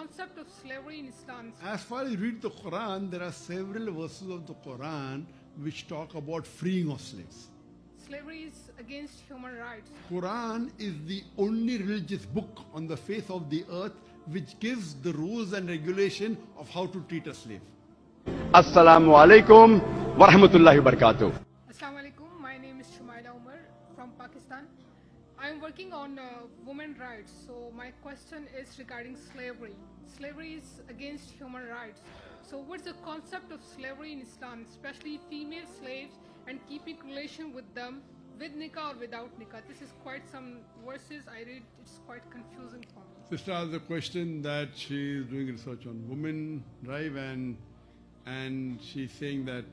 concept of slavery in Islam? As far as you read the Quran, there are several verses of the Quran which talk about freeing of slaves. Slavery is against human rights. Quran is the only religious book on the face of the earth which gives the rules and regulation of how to treat a slave. Assalamu alaikum wa rahmatullahi wa barakatuh. Assalamu alaikum. My name is Shumaila Umar from Pakistan. I am working on women rights. So my question is regarding slavery. Slavery is against human rights. So what's the concept of slavery in Islam, especially female slaves and keeping relation with them with nikah or without nikah? This is quite some verses I read. It's quite confusing for me. Sister asked the question that she is doing research on women drive and she's saying that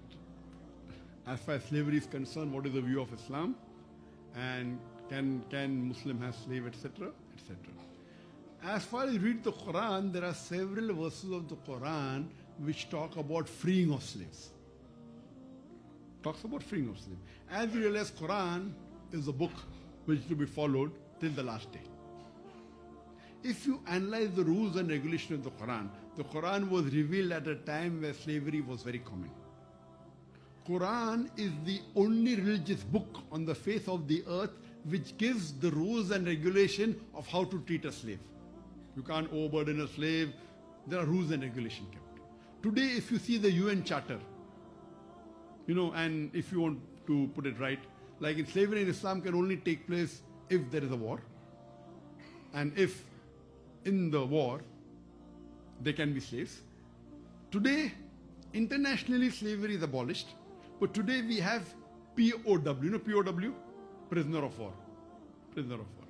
as far as slavery is concerned, what is the view of Islam, and can Muslim have slave, etc., etc. As far as you read the Quran, there are several verses of the Quran which talk about freeing of slaves. Talks about freeing of slaves. As you realize, Quran is a book which is to be followed till the last day. If you analyze the rules and regulations of the Quran was revealed at a time where slavery was very common. Quran is the only religious book on the face of the earth which gives the rules and regulation of how to treat a slave. You can't overburden a slave. There are rules and regulations kept. Today, if you see the UN Charter, and if you want to put it right, like in slavery in Islam can only take place if there is a war, and if in the war there can be slaves. Today, internationally slavery is abolished, but today we have POW. You know POW? Prisoner of war. Prisoner of war.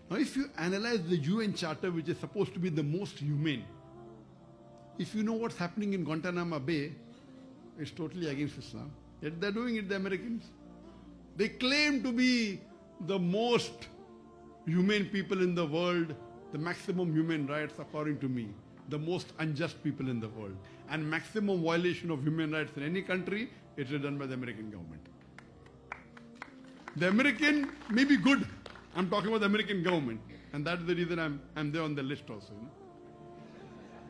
Now, if you analyze the UN Charter, which is supposed to be the most humane, if you know what's happening in Guantanamo Bay, it's totally against Islam. Yet they're doing it, the Americans. They claim to be the most humane people in the world, the maximum human rights, according to me, the most unjust people in the world. And maximum violation of human rights in any country, it is done by the American government. The American may be good. I'm talking about the American government. And that's the reason I'm there on the list also.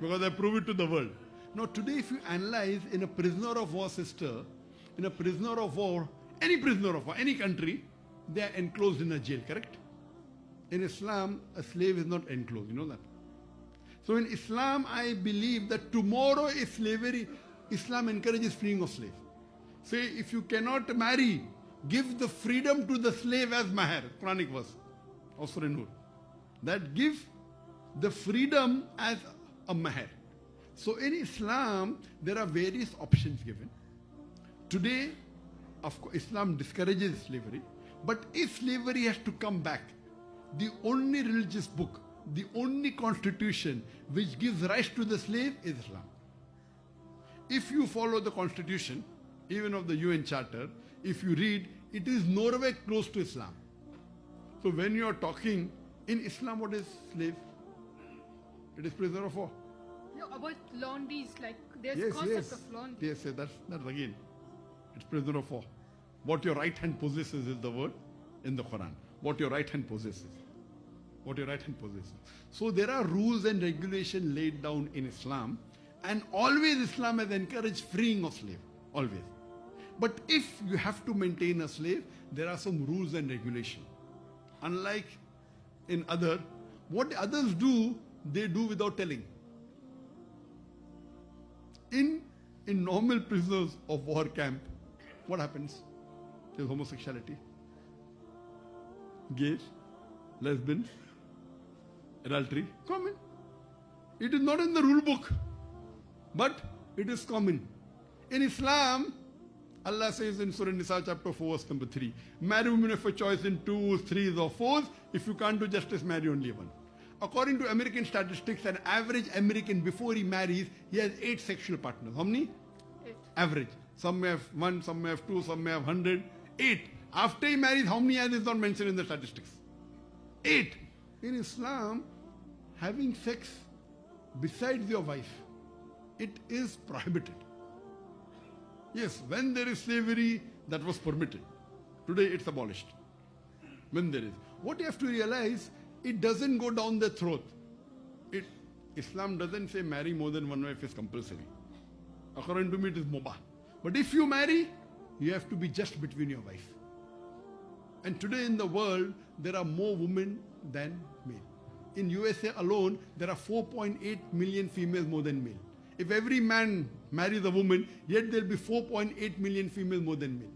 Because I prove it to the world. Now today, if you analyze in a prisoner of war, sister, in a prisoner of war, any prisoner of war, any country, they are enclosed in a jail, correct? In Islam, a slave is not enclosed, you know that? So in Islam, I believe that tomorrow is slavery. Islam encourages freeing of slave. Say, if you cannot marry, give the freedom to the slave as mahr, Quranic verse, of Surah Nur. That give the freedom as a mahr. So in Islam, there are various options given. Today, of course, Islam discourages slavery. But if slavery has to come back, the only religious book, the only constitution which gives rights to the slave is Islam. If you follow the constitution, even of the UN Charter, if you read, it is nowhere close to Islam. So when you are talking in Islam, what is slave? It is prisoner of war. No, about laundries, like there's concept of laundry. Yes, that's again. It's prisoner of war. What your right hand possesses is the word in the Quran. What your right hand possesses. What your right hand possesses. So there are rules and regulations laid down in Islam, and always Islam has encouraged freeing of slave. Always. But if you have to maintain a slave, there are some rules and regulations. Unlike in what others do, they do without telling. In normal prisoners of war camp, what happens? There's homosexuality, gays, lesbians, adultery, common. It is not in the rule book, but it is common. In Islam, Allah says in Surah Nisa chapter 4 verse number 3, marry women of your choice in 2s, 3s or 4s. If you can't do justice, marry only one. According to American statistics, an average American before he marries, he has 8 sexual partners. How many? 8. Average. Some may have 1, some may have 2, some may have 100. 8. After he marries, how many has is not mentioned in the statistics? 8. In Islam, having sex besides your wife, it is prohibited. Yes, when there is slavery, that was permitted. Today it's abolished. When there is. What you have to realize, it doesn't go down the throat. Islam doesn't say marry more than one wife is compulsory. According to me, it is mubah. But if you marry, you have to be just between your wife. And today in the world, there are more women than men. In USA alone, there are 4.8 million females more than male. If every man marries a woman, yet there will be 4.8 million females more than men.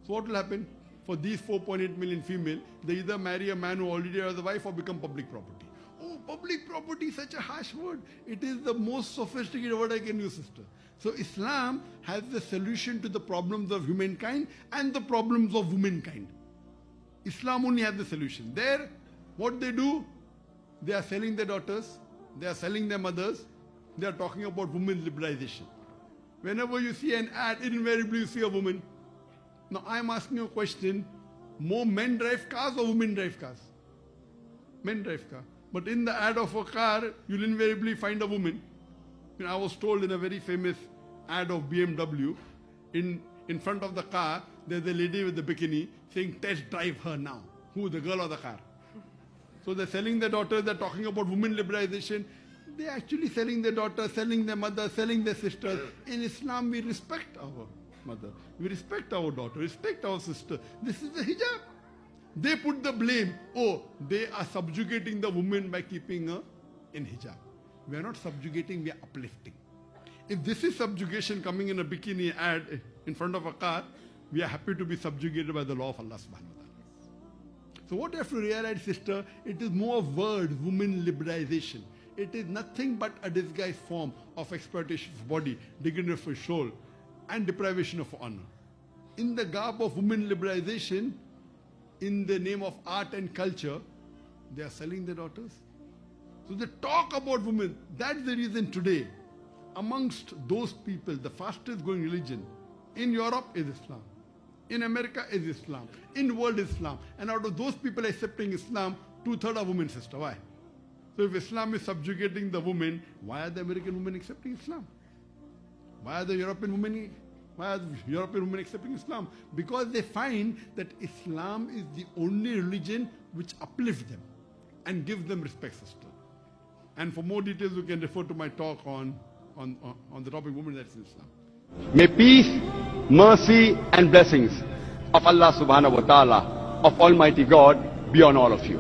So what will happen? For these 4.8 million females, they either marry a man who already has a wife or become public property. Oh, public property is such a harsh word. It is the most sophisticated word I can use, sister. So Islam has the solution to the problems of humankind and the problems of womankind. Islam only has the solution. There, what they do, they are selling their daughters, they are selling their mothers, they are talking about women's liberalization. Whenever you see an ad, invariably you see a woman. Now I am asking you a question, more men drive cars or women drive cars? Men drive cars. But in the ad of a car, you'll invariably find a woman. I was told in a very famous ad of BMW, in front of the car, there's a lady with a bikini saying, test drive her now. Who, the girl or the car? So they're selling their daughters, they're talking about women liberalization. They're actually selling their daughters, selling their mothers, selling their sisters. In Islam, we respect our mother. We respect our daughter, respect our sister. This is the hijab. They put the blame, oh, they are subjugating the woman by keeping her in hijab. We are not subjugating, we are uplifting. If this is subjugation coming in a bikini ad in front of a car, we are happy to be subjugated by the law of Allah subhanahu wa ta'ala. So what you have to realize, sister, it is more words, women liberalization. It is nothing but a disguised form of exploitation of body, dignity of soul, and deprivation of honor. In the garb of women liberalization, in the name of art and culture, they are selling their daughters. So they talk about women. That's the reason today, amongst those people, the fastest growing religion in Europe is Islam. In America is Islam. In the world is Islam. And out of those people accepting Islam, 2/3 are women, sister. Why? So if Islam is subjugating the women, why are the American women accepting Islam? Why are the European women accepting Islam? Because they find that Islam is the only religion which uplifts them and gives them respect, sister. And for more details, you can refer to my talk on the topic women rights in Islam. May peace, mercy and blessings of Allah subhanahu wa ta'ala, of Almighty God be on all of you.